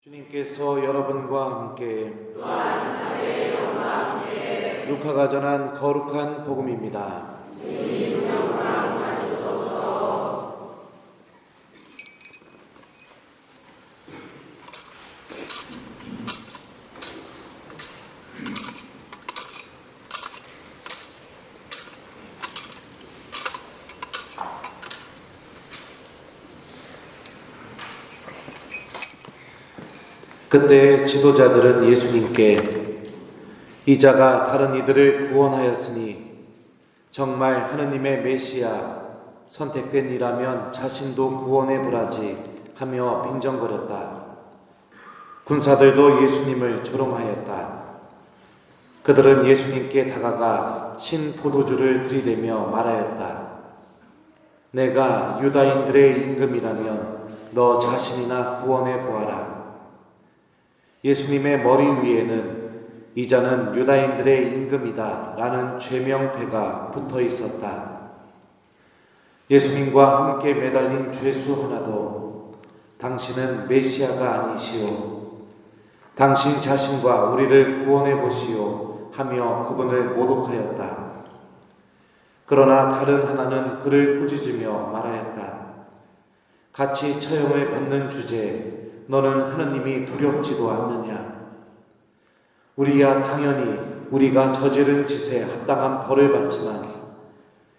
주님께서 여러분과 함께 루카가 전한 거룩한 복음입니다. 그때 지도자들은 예수님께 이 자가 다른 이들을 구원하였으니 정말 하느님의 메시아 선택된 이라면 자신도 구원해 보라지 하며 빈정거렸다. 군사들도 예수님을 조롱하였다. 그들은 예수님께 다가가 신 포도주를 들이대며 말하였다. 내가 유다인들의 임금이라면 너 자신이나 구원해 보아라. 예수님의 머리 위에는 이 자는 유다인들의 임금이다 라는 죄명패가 붙어 있었다. 예수님과 함께 매달린 죄수 하나도 당신은 메시아가 아니시오. 당신 자신과 우리를 구원해 보시오 하며 그분을 모독하였다. 그러나 다른 하나는 그를 꾸짖으며 말하였다. 같이 처형을 받는 주제에 너는 하느님이 두렵지도 않느냐? 우리야 당연히 우리가 저지른 짓에 합당한 벌을 받지만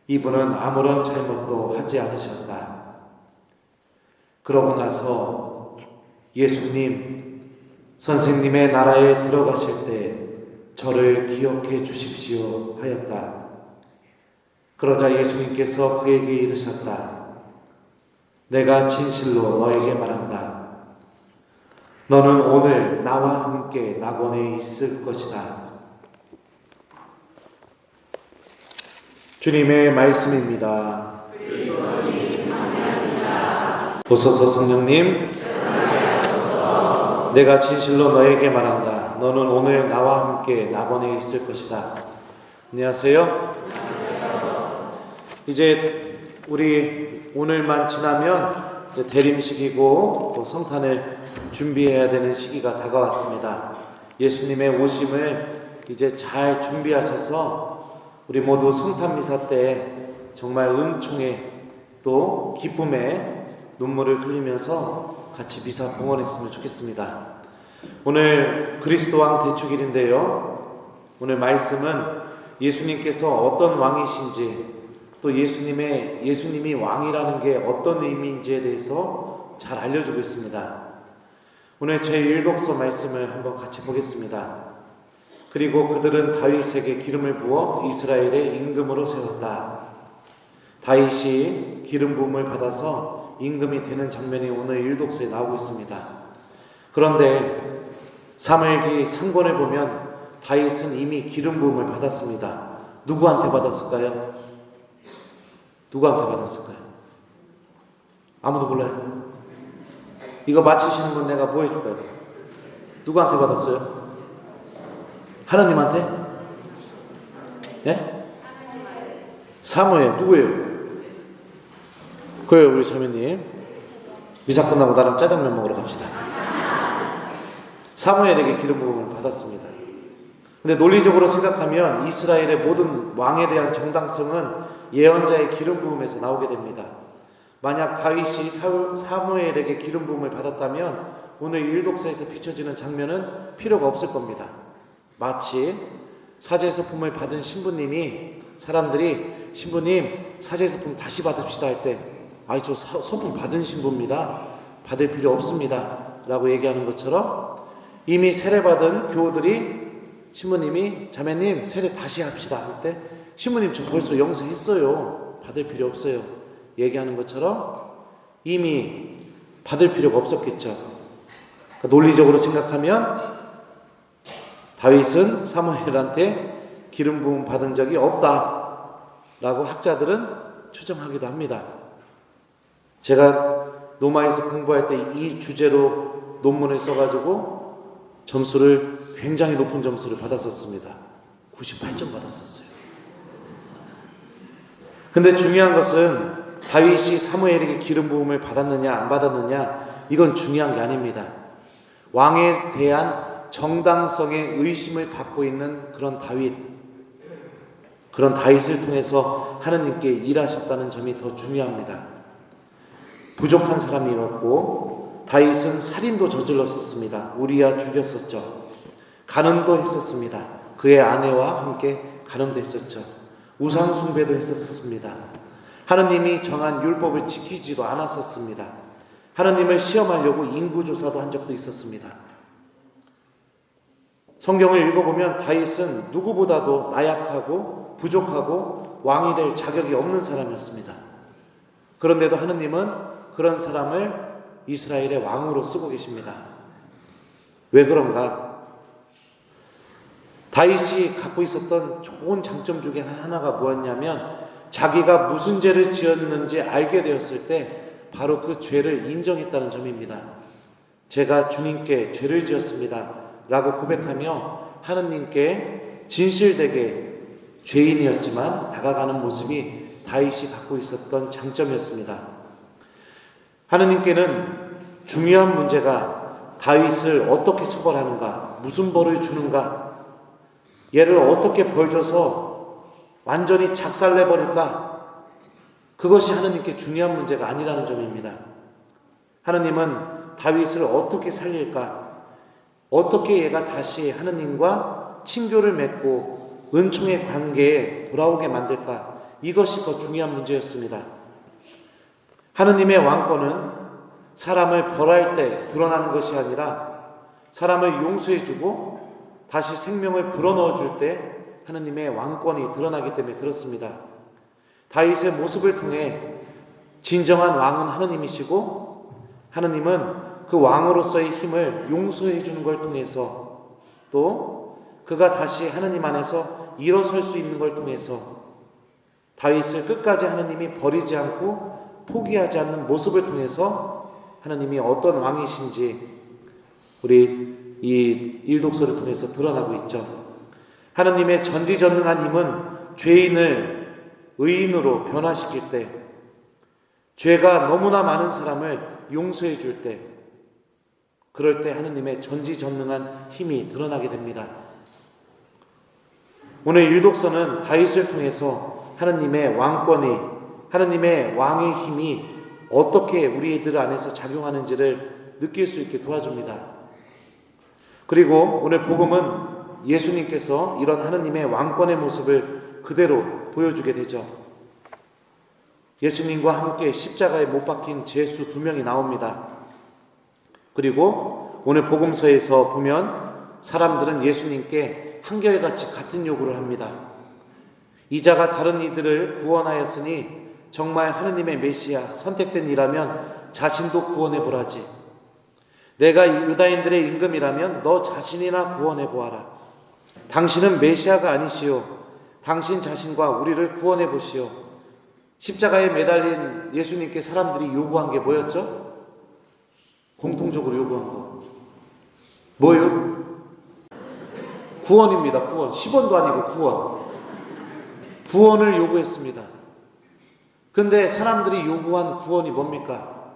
이분은 아무런 잘못도 하지 않으셨다. 그러고 나서 예수님, 선생님의 나라에 들어가실 때 저를 기억해 주십시오 하였다. 그러자 예수님께서 그에게 이르셨다. 내가 진실로 너에게 말한다. 너는 오늘 나와 함께 낙원에 있을 것이다. 주님의 말씀입니다. 보소서 성령님, 내가 진실로 너에게 말한다. 너는 오늘 나와 함께 낙원에 있을 것이다. 안녕하세요. 이제 우리 오늘만 지나면 이제 대림식이고 또 성탄을 준비해야 되는 시기가 다가왔습니다. 예수님의 오심을 이제 잘 준비하셔서 우리 모두 성탄 미사 때 정말 은총에 또 기쁨에 눈물을 흘리면서 같이 미사 봉헌했으면 좋겠습니다. 오늘 그리스도 왕 대축일인데요. 오늘 말씀은 예수님께서 어떤 왕이신지 또 예수님이 왕이라는 게 어떤 의미인지에 대해서 잘 알려주고 있습니다. 오늘 제1독서 말씀을 한번 같이 보겠습니다. 그리고 그들은 다윗에게 기름을 부어 이스라엘의 임금으로 세웠다. 다윗이 기름 부음을 받아서 임금이 되는 장면이 오늘 1독서에 나오고 있습니다. 그런데 사무엘기 상권을 보면 다윗은 이미 기름 부음을 받았습니다. 누구한테 받았을까요? 누구한테 받았을까요? 아무도 몰라요. 이거 맞히시는 분 내가 뭐 해줄까요? 누구한테 받았어요? 하나님한테? 예? 사무엘 누구예요? 그래요, 우리 자매님. 미사 끝나고 나랑 짜장면 먹으러 갑시다. 사무엘에게 기름 부음을 받았습니다. 근데 논리적으로 생각하면 이스라엘의 모든 왕에 대한 정당성은 예언자의 기름 부음에서 나오게 됩니다. 만약 다윗이 사무엘에게 기름 부음을 받았다면 오늘 1독서에서 비춰지는 장면은 필요가 없을 겁니다. 마치 사제소품을 받은 신부님이 사람들이 신부님 사제소품 다시 받읍시다 할 때 아이 저 소품 받은 신부입니다. 받을 필요 없습니다. 라고 얘기하는 것처럼 이미 세례받은 교우들이 신부님이 자매님 세례 다시 합시다 할 때 신부님 저 벌써 영세했어요. 받을 필요 없어요. 얘기하는 것처럼 이미 받을 필요가 없었겠죠. 그러니까 논리적으로 생각하면 다윗은 사무엘한테 기름 부음 받은 적이 없다라고 학자들은 추정하기도 합니다. 제가 로마에서 공부할 때 이 주제로 논문을 써가지고 점수를 굉장히 높은 점수를 받았었습니다. 98점 받았었어요. 근데 중요한 것은 다윗이 사무엘에게 기름 부음을 받았느냐 안 받았느냐 이건 중요한 게 아닙니다. 왕에 대한 정당성의 의심을 받고 있는 그런 다윗을 통해서 하느님께 일하셨다는 점이 더 중요합니다. 부족한 사람이었고 다윗은 살인도 저질렀었습니다. 우리야 죽였었죠. 간음도 했었습니다. 그의 아내와 함께 간음도 했었죠. 우상 숭배도 했었습니다. 하느님이 정한 율법을 지키지도 않았었습니다. 하느님을 시험하려고 인구조사도 한 적도 있었습니다. 성경을 읽어보면 다윗은 누구보다도 나약하고 부족하고 왕이 될 자격이 없는 사람이었습니다. 그런데도 하느님은 그런 사람을 이스라엘의 왕으로 쓰고 계십니다. 왜 그런가? 다윗이 갖고 있었던 좋은 장점 중에 하나가 뭐였냐면 자기가 무슨 죄를 지었는지 알게 되었을 때 바로 그 죄를 인정했다는 점입니다. 제가 주님께 죄를 지었습니다 라고 고백하며 하느님께 진실되게 죄인이었지만 다가가는 모습이 다윗이 갖고 있었던 장점이었습니다. 하느님께는 중요한 문제가 다윗을 어떻게 처벌하는가, 무슨 벌을 주는가, 얘를 어떻게 벌 줘서 완전히 작살내버릴까, 그것이 하느님께 중요한 문제가 아니라는 점입니다. 하느님은 다윗을 어떻게 살릴까, 어떻게 얘가 다시 하느님과 친교를 맺고 은총의 관계에 돌아오게 만들까, 이것이 더 중요한 문제였습니다. 하느님의 왕권은 사람을 벌할 때 드러나는 것이 아니라 사람을 용서해주고 다시 생명을 불어넣어줄 때 하느님의 왕권이 드러나기 때문에 그렇습니다. 다윗의 모습을 통해 진정한 왕은 하느님이시고 하느님은 그 왕으로서의 힘을 용서해 주는 걸 통해서 또 그가 다시 하느님 안에서 일어설 수 있는 걸 통해서 다윗을 끝까지 하느님이 버리지 않고 포기하지 않는 모습을 통해서 하느님이 어떤 왕이신지 우리 이 일독서를 통해서 드러나고 있죠. 하느님의 전지전능한 힘은 죄인을 의인으로 변화시킬 때, 죄가 너무나 많은 사람을 용서해 줄 때, 그럴 때 하느님의 전지전능한 힘이 드러나게 됩니다. 오늘 일독서는 다윗을 통해서 하느님의 왕권이, 하느님의 왕의 힘이 어떻게 우리들 안에서 작용하는지를 느낄 수 있게 도와줍니다. 그리고 오늘 복음은 예수님께서 이런 하느님의 왕권의 모습을 그대로 보여주게 되죠. 예수님과 함께 십자가에 못 박힌 죄수 2명이 나옵니다. 그리고 오늘 복음서에서 보면 사람들은 예수님께 한결같이 같은 요구를 합니다. 이자가 다른 이들을 구원하였으니 정말 하느님의 메시아 선택된 이라면 자신도 구원해 보라지. 내가 유다인들의 임금이라면 너 자신이나 구원해 보아라. 당신은 메시아가 아니시오. 당신 자신과 우리를 구원해 보시오. 십자가에 매달린 예수님께 사람들이 요구한 게 뭐였죠? 공통적으로 요구한 거 뭐예요? 구원입니다. 구원. 10원도 아니고 구원을 요구했습니다. 근데 사람들이 요구한 구원이 뭡니까?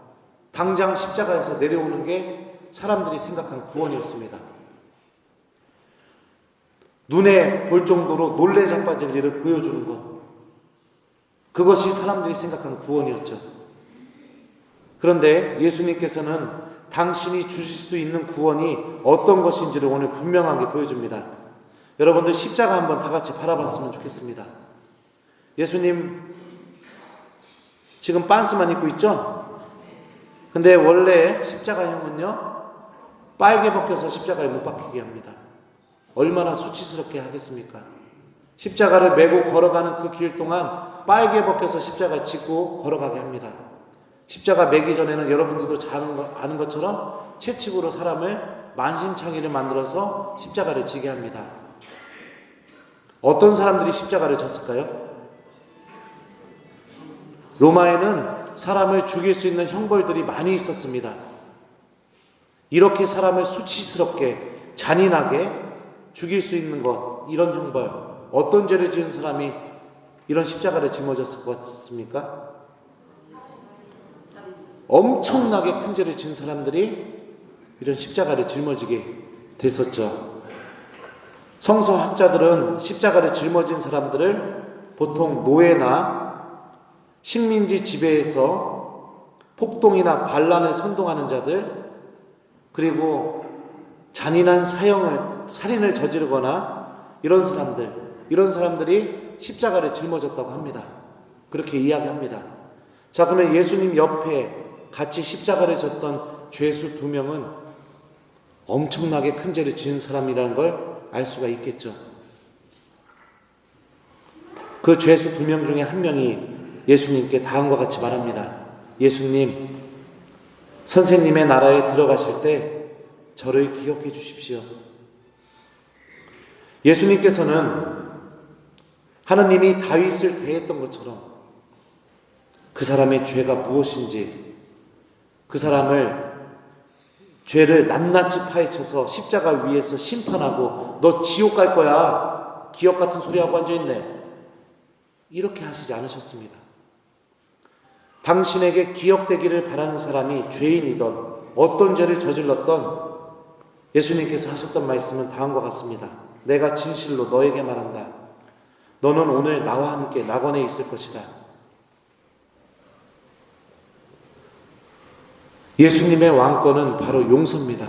당장 십자가에서 내려오는 게 사람들이 생각한 구원이었습니다. 눈에 볼 정도로 놀래 자빠질 일을 보여주는 것, 그것이 사람들이 생각한 구원이었죠. 그런데 예수님께서는 당신이 주실 수 있는 구원이 어떤 것인지를 오늘 분명하게 보여줍니다. 여러분들 십자가 한번 다 같이 바라봤으면 좋겠습니다. 예수님 지금 빤스만 입고 있죠? 근데 원래 십자가형은요, 빨개 벗겨서 십자가에 못 박히게 합니다. 얼마나 수치스럽게 하겠습니까? 십자가를 메고 걸어가는 그 길 동안 빨개 벗겨서 십자가 짚고 걸어가게 합니다. 십자가 매기 전에는 여러분들도 잘 아는 것처럼 채찍으로 사람을 만신창이를 만들어서 십자가를 지게 합니다. 어떤 사람들이 십자가를 졌을까요? 로마에는 사람을 죽일 수 있는 형벌들이 많이 있었습니다. 이렇게 사람을 수치스럽게 잔인하게 죽일 수 있는 것, 이런 형벌, 어떤 죄를 지은 사람이 이런 십자가를 짊어졌을 것 같습니까? 엄청나게 큰 죄를 지은 사람들이 이런 십자가를 짊어지게 됐었죠. 성서학자들은 십자가를 짊어진 사람들을 보통 노예나 식민지 지배에서 폭동이나 반란을 선동하는 자들, 그리고 잔인한 살인을 저지르거나 이런 사람들이 십자가를 짊어졌다고 합니다. 그렇게 이야기합니다. 자, 그러면 예수님 옆에 같이 십자가를 졌던 죄수 2명은 엄청나게 큰 죄를 지은 사람이라는 걸 알 수가 있겠죠. 그 죄수 2명 중에 한 명이 예수님께 다음과 같이 말합니다. 예수님, 선생님의 나라에 들어가실 때 저를 기억해 주십시오. 예수님께서는 하느님이 다윗을 대했던 것처럼 그 사람의 죄가 무엇인지, 그 사람을 죄를 낱낱이 파헤쳐서 십자가 위에서 심판하고 너 지옥 갈 거야, 기억 같은 소리하고 앉아있네, 이렇게 하시지 않으셨습니다. 당신에게 기억되기를 바라는 사람이 죄인이던 어떤 죄를 저질렀던 예수님께서 하셨던 말씀은 다음과 같습니다. 내가 진실로 너에게 말한다. 너는 오늘 나와 함께 낙원에 있을 것이다. 예수님의 왕권은 바로 용서입니다.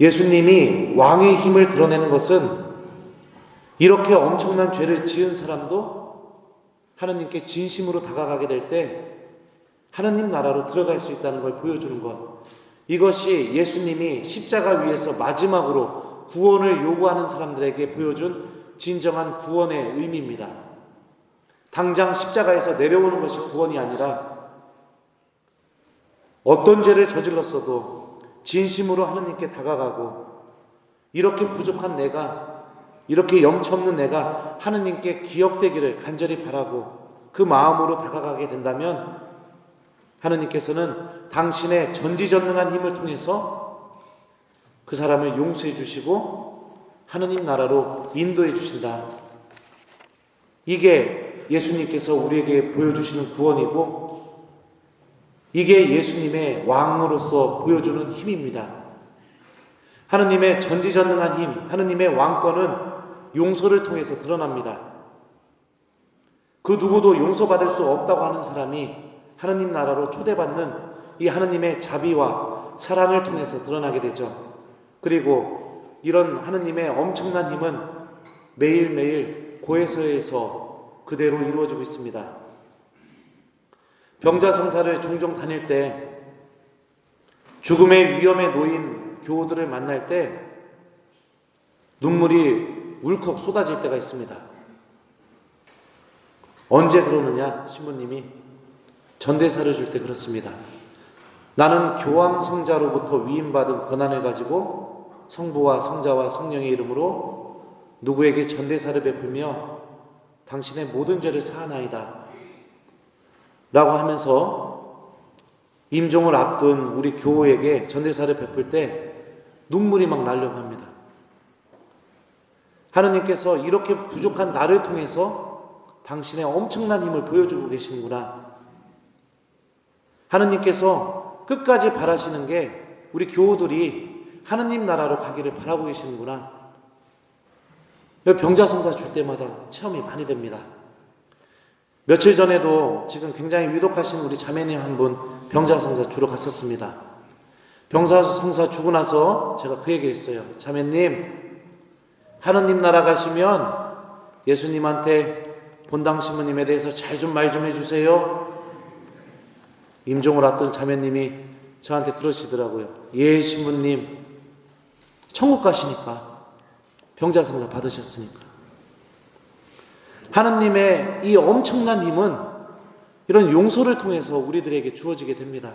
예수님이 왕의 힘을 드러내는 것은 이렇게 엄청난 죄를 지은 사람도 하느님께 진심으로 다가가게 될 때 하느님 나라로 들어갈 수 있다는 걸 보여주는 것, 이것이 예수님이 십자가 위에서 마지막으로 구원을 요구하는 사람들에게 보여준 진정한 구원의 의미입니다. 당장 십자가에서 내려오는 것이 구원이 아니라 어떤 죄를 저질렀어도 진심으로 하느님께 다가가고, 이렇게 부족한 내가, 이렇게 염치 없는 내가 하느님께 기억되기를 간절히 바라고 그 마음으로 다가가게 된다면 하느님께서는 당신의 전지전능한 힘을 통해서 그 사람을 용서해 주시고 하느님 나라로 인도해 주신다. 이게 예수님께서 우리에게 보여주시는 구원이고, 이게 예수님의 왕으로서 보여주는 힘입니다. 하느님의 전지전능한 힘, 하느님의 왕권은 용서를 통해서 드러납니다. 그 누구도 용서받을 수 없다고 하는 사람이 하느님 나라로 초대받는 이 하느님의 자비와 사랑을 통해서 드러나게 되죠. 그리고 이런 하느님의 엄청난 힘은 매일매일 고해서에서 그대로 이루어지고 있습니다. 병자성사를 종종 다닐 때 죽음의 위험에 놓인 교우들을 만날 때 눈물이 울컥 쏟아질 때가 있습니다. 언제 그러느냐? 신부님이 전대사를 줄 때 그렇습니다. 나는 교황 성자로부터 위임받은 권한을 가지고 성부와 성자와 성령의 이름으로 누구에게 전대사를 베풀며 당신의 모든 죄를 사하나이다 라고 하면서 임종을 앞둔 우리 교우에게 전대사를 베풀 때 눈물이 막 나려고 합니다. 하느님께서 이렇게 부족한 나를 통해서 당신의 엄청난 힘을 보여주고 계시는구나. 하느님께서 끝까지 바라시는 게 우리 교우들이 하느님 나라로 가기를 바라고 계시는구나. 병자성사 줄 때마다 체험이 많이 됩니다. 며칠 전에도 지금 굉장히 위독하신 우리 자매님 한 분 병자성사 주러 갔었습니다. 병자성사 주고 나서 제가 그 얘기를 했어요. 자매님, 하느님 나라 가시면 예수님한테 본당 신부님에 대해서 잘 좀 말 좀 해주세요. 임종을 앞둔 자매님이 저한테 그러시더라고요. 예, 신부님, 천국 가시니까, 병자성사 받으셨으니까. 하느님의 이 엄청난 힘은 이런 용서를 통해서 우리들에게 주어지게 됩니다.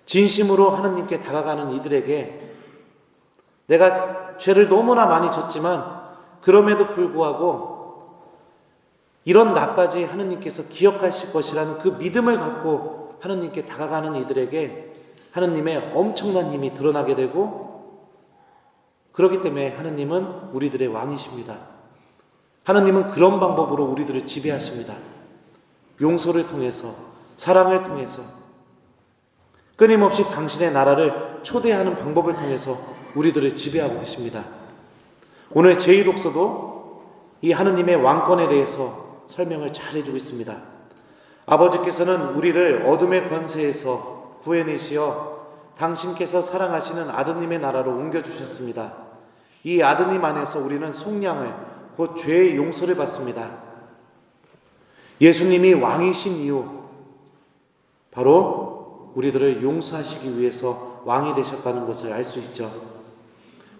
진심으로 하느님께 다가가는 이들에게 내가 죄를 너무나 많이 졌지만 그럼에도 불구하고 이런 나까지 하느님께서 기억하실 것이라는 그 믿음을 갖고 하느님께 다가가는 이들에게 하느님의 엄청난 힘이 드러나게 되고, 그렇기 때문에 하느님은 우리들의 왕이십니다. 하느님은 그런 방법으로 우리들을 지배하십니다. 용서를 통해서, 사랑을 통해서. 끊임없이 당신의 나라를 초대하는 방법을 통해서 우리들을 지배하고 계십니다. 오늘 제2독서도 이 하느님의 왕권에 대해서 설명을 잘 해주고 있습니다. 아버지께서는 우리를 어둠의 권세에서 구해내시어 당신께서 사랑하시는 아드님의 나라로 옮겨주셨습니다. 이 아드님 안에서 우리는 속량을, 곧 죄의 용서를 받습니다. 예수님이 왕이신 이유, 바로 우리들을 용서하시기 위해서 왕이 되셨다는 것을 알 수 있죠.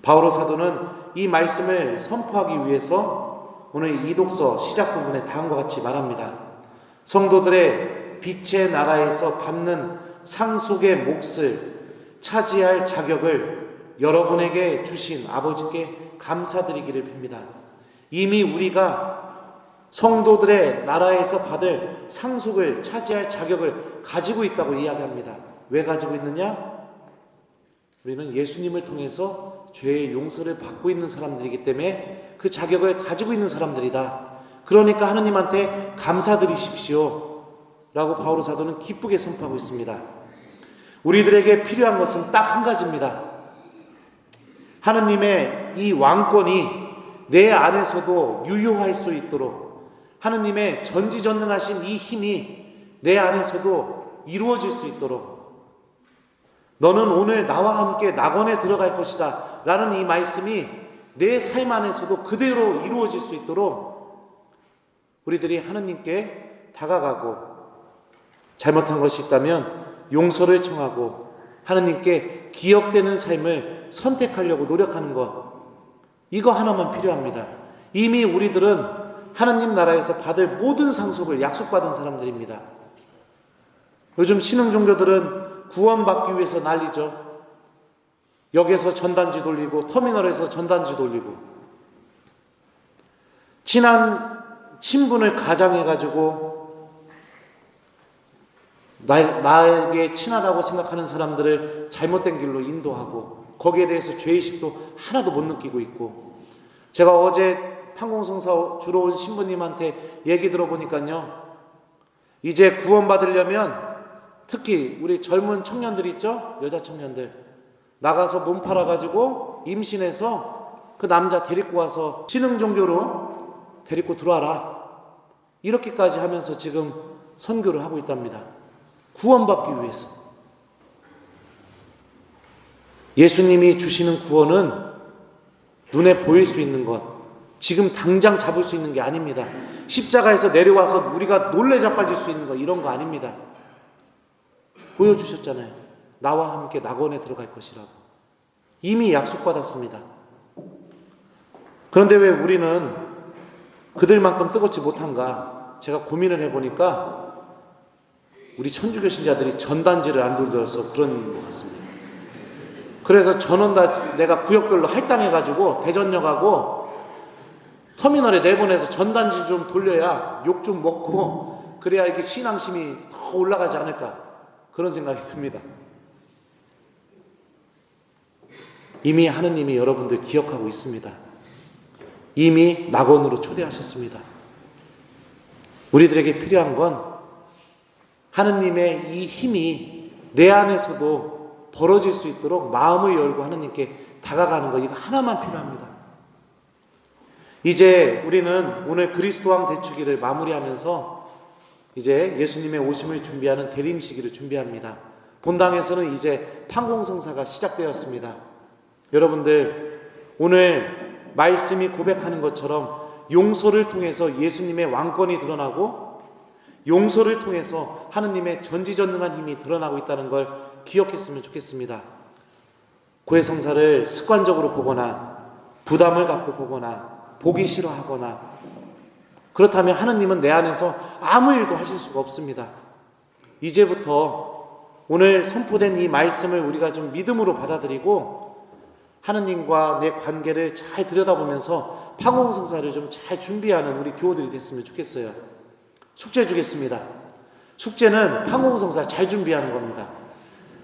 바오로 사도는 이 말씀을 선포하기 위해서 오늘 이 독서 시작 부분에 다음과 같이 말합니다. 성도들의 빛의 나라에서 받는 상속의 몫을 차지할 자격을 여러분에게 주신 아버지께 감사드리기를 빕니다. 이미 우리가 성도들의 나라에서 받을 상속을 차지할 자격을 가지고 있다고 이야기합니다. 왜 가지고 있느냐? 우리는 예수님을 통해서 죄의 용서를 받고 있는 사람들이기 때문에 그 자격을 가지고 있는 사람들이다. 그러니까 하느님한테 감사드리십시오 라고 바오로 사도는 기쁘게 선포하고 있습니다. 우리들에게 필요한 것은 딱 한 가지입니다. 하느님의 이 왕권이 내 안에서도 유효할 수 있도록, 하느님의 전지전능하신 이 힘이 내 안에서도 이루어질 수 있도록, 너는 오늘 나와 함께 낙원에 들어갈 것이다 라는 이 말씀이 내 삶 안에서도 그대로 이루어질 수 있도록 우리들이 하느님께 다가가고, 잘못한 것이 있다면 용서를 청하고 하느님께 기억되는 삶을 선택하려고 노력하는 것, 이거 하나만 필요합니다. 이미 우리들은 하느님 나라에서 받을 모든 상속을 약속받은 사람들입니다. 요즘 신흥 종교들은 구원받기 위해서 난리죠. 역에서 전단지 돌리고 터미널에서 전단지 돌리고, 친한 친분을 가장해가지고 나에게 친하다고 생각하는 사람들을 잘못된 길로 인도하고, 거기에 대해서 죄의식도 하나도 못 느끼고 있고, 제가 어제 판공성사 주로 온 신부님한테 얘기 들어보니까요, 이제 구원받으려면 특히 우리 젊은 청년들 있죠? 여자 청년들 나가서 몸 팔아가지고 임신해서 그 남자 데리고 와서 신흥종교로 데리고 들어와라, 이렇게까지 하면서 지금 선교를 하고 있답니다. 구원받기 위해서. 예수님이 주시는 구원은 눈에 보일 수 있는 것, 지금 당장 잡을 수 있는 게 아닙니다. 십자가에서 내려와서 우리가 놀래 자빠질 수 있는 거, 이런 거 아닙니다. 보여주셨잖아요. 나와 함께 낙원에 들어갈 것이라고. 이미 약속받았습니다. 그런데 왜 우리는 그들만큼 뜨겁지 못한가? 제가 고민을 해보니까 우리 천주교 신자들이 전단지를 안 돌려서 그런 것 같습니다. 그래서 전원다 내가 구역별로 할당해가지고 대전역하고 터미널에 내보내서 전단지 좀 돌려야 욕 좀 먹고 그래야 이게 신앙심이 더 올라가지 않을까, 그런 생각이 듭니다. 이미 하느님이 여러분들 기억하고 있습니다. 이미 낙원으로 초대하셨습니다. 우리들에게 필요한 건 하느님의 이 힘이 내 안에서도 벌어질 수 있도록 마음을 열고 하느님께 다가가는 것, 이거 하나만 필요합니다. 이제 우리는 오늘 그리스도왕 대축일을 마무리하면서 이제 예수님의 오심을 준비하는 대림시기를 준비합니다. 본당에서는 이제 판공성사가 시작되었습니다. 여러분들, 오늘 말씀이 고백하는 것처럼 용서를 통해서 예수님의 왕권이 드러나고, 용서를 통해서 하느님의 전지전능한 힘이 드러나고 있다는 걸 기억했으면 좋겠습니다. 고해성사를 습관적으로 보거나 부담을 갖고 보거나 보기 싫어하거나 그렇다면 하느님은 내 안에서 아무 일도 하실 수가 없습니다. 이제부터 오늘 선포된 이 말씀을 우리가 좀 믿음으로 받아들이고 하느님과 내 관계를 잘 들여다보면서 판공성사를 좀 잘 준비하는 우리 교우들이 됐으면 좋겠어요. 숙제 주겠습니다. 숙제는 판공성사 잘 준비하는 겁니다.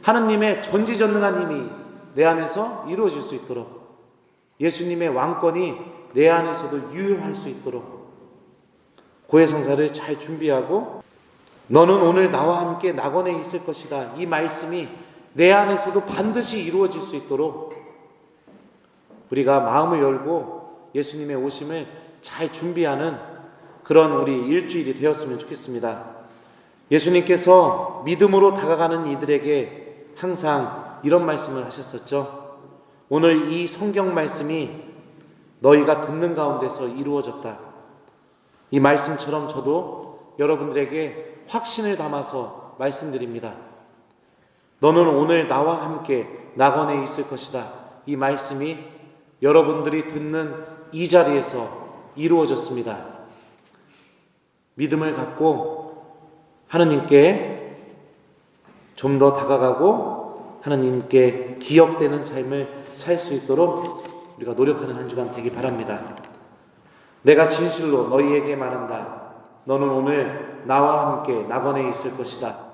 하느님의 전지전능한 힘이 내 안에서 이루어질 수 있도록, 예수님의 왕권이 내 안에서도 유효할 수 있도록 고해성사를 잘 준비하고, 너는 오늘 나와 함께 낙원에 있을 것이다, 이 말씀이 내 안에서도 반드시 이루어질 수 있도록 우리가 마음을 열고 예수님의 오심을 잘 준비하는 그런 우리 일주일이 되었으면 좋겠습니다. 예수님께서 믿음으로 다가가는 이들에게 항상 이런 말씀을 하셨었죠. 오늘 이 성경 말씀이 너희가 듣는 가운데서 이루어졌다. 이 말씀처럼 저도 여러분들에게 확신을 담아서 말씀드립니다. 너는 오늘 나와 함께 낙원에 있을 것이다. 이 말씀이 여러분들이 듣는 이 자리에서 이루어졌습니다. 믿음을 갖고 하느님께 좀 더 다가가고 하느님께 기억되는 삶을 살 수 있도록 우리가 노력하는 한 주간 되기 바랍니다. 내가 진실로 너희에게 말한다. 너는 오늘 나와 함께 낙원에 있을 것이다.